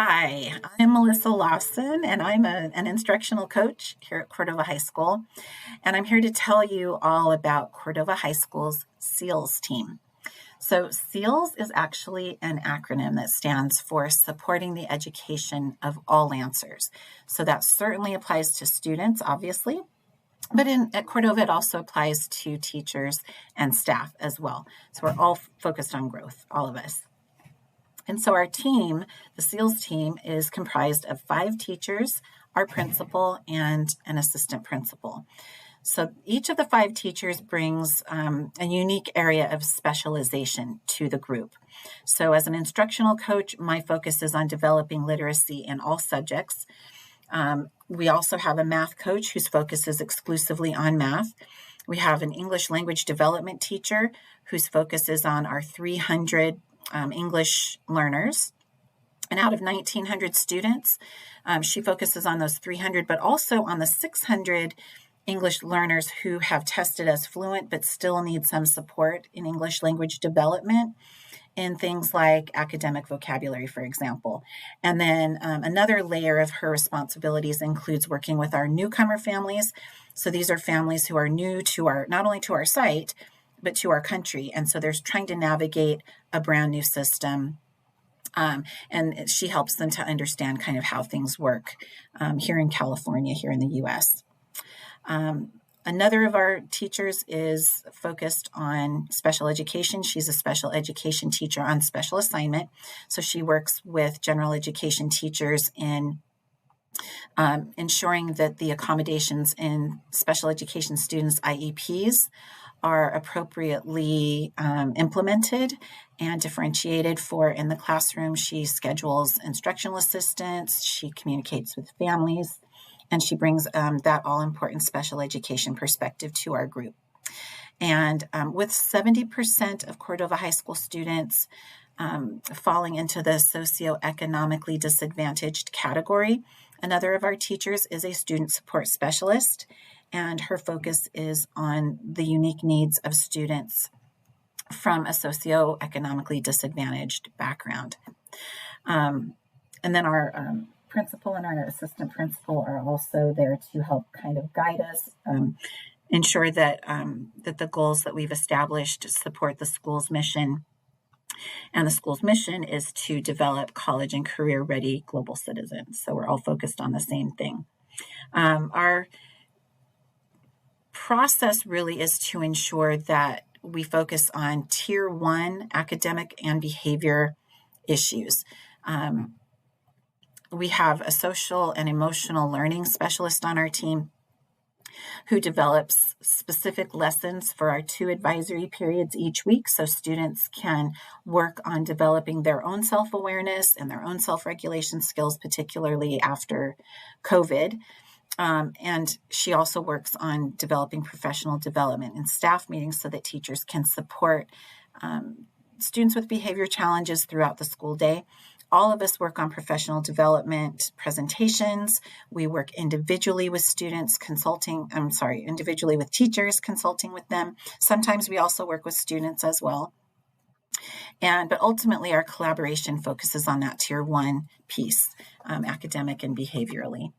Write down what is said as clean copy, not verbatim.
Hi, I'm Melissa Lawson, and I'm an instructional coach here at Cordova High School. And I'm here to tell you all about Cordova High School's SEALS team. So, SEALS is actually an acronym that stands for Supporting the Education of All Lancers. So, that certainly applies to students, obviously, but at Cordova, it also applies to teachers and staff as well. So, we're all focused on growth, all of us. And so our team, the SEALS team, is comprised of 5 teachers, our principal, and an assistant principal. So each of the 5 teachers brings a unique area of specialization to the group. So as an instructional coach, my focus is on developing literacy in all subjects. We also have a math coach whose focus is exclusively on math. We have an English language development teacher whose focus is on our 300 English learners. And out of 1,900 students, she focuses on those 300, but also on the 600 English learners who have tested as fluent but still need some support in English language development in things like academic vocabulary, for example. And then another layer of her responsibilities includes working with our newcomer families. So these are families who are new to not only to our site, but to our country. And so they're trying to navigate a brand new system. And she helps them to understand kind of how things work here in California, here in the US. Another of our teachers is focused on special education. She's a special education teacher on special assignment. So she works with general education teachers in ensuring that the accommodations in special education students' IEPs are appropriately implemented and differentiated for in the classroom. She schedules instructional assistants, she communicates with families, and she brings that all-important special education perspective to our group. And with 70% of Cordova High School students falling into the socioeconomically disadvantaged category, another of our teachers is a student support specialist, and her focus is on the unique needs of students from a socioeconomically disadvantaged background. And then our principal and our assistant principal are also there to help kind of guide us, ensure that that the goals that we've established support the school's mission. And the school's mission is to develop college and career-ready global citizens. So we're all focused on the same thing. Our process really is to ensure that we focus on Tier 1 academic and behavior issues. We have a social and emotional learning specialist on our team who develops specific lessons for our 2 advisory periods each week so students can work on developing their own self-awareness and their own self-regulation skills, particularly after COVID. And she also works on developing professional development and staff meetings so that teachers can support students with behavior challenges throughout the school day. All of us work on professional development presentations. We work individually with students, individually with teachers, consulting with them. Sometimes we also work with students as well. But ultimately, our collaboration focuses on that Tier 1 piece, academic and behaviorally.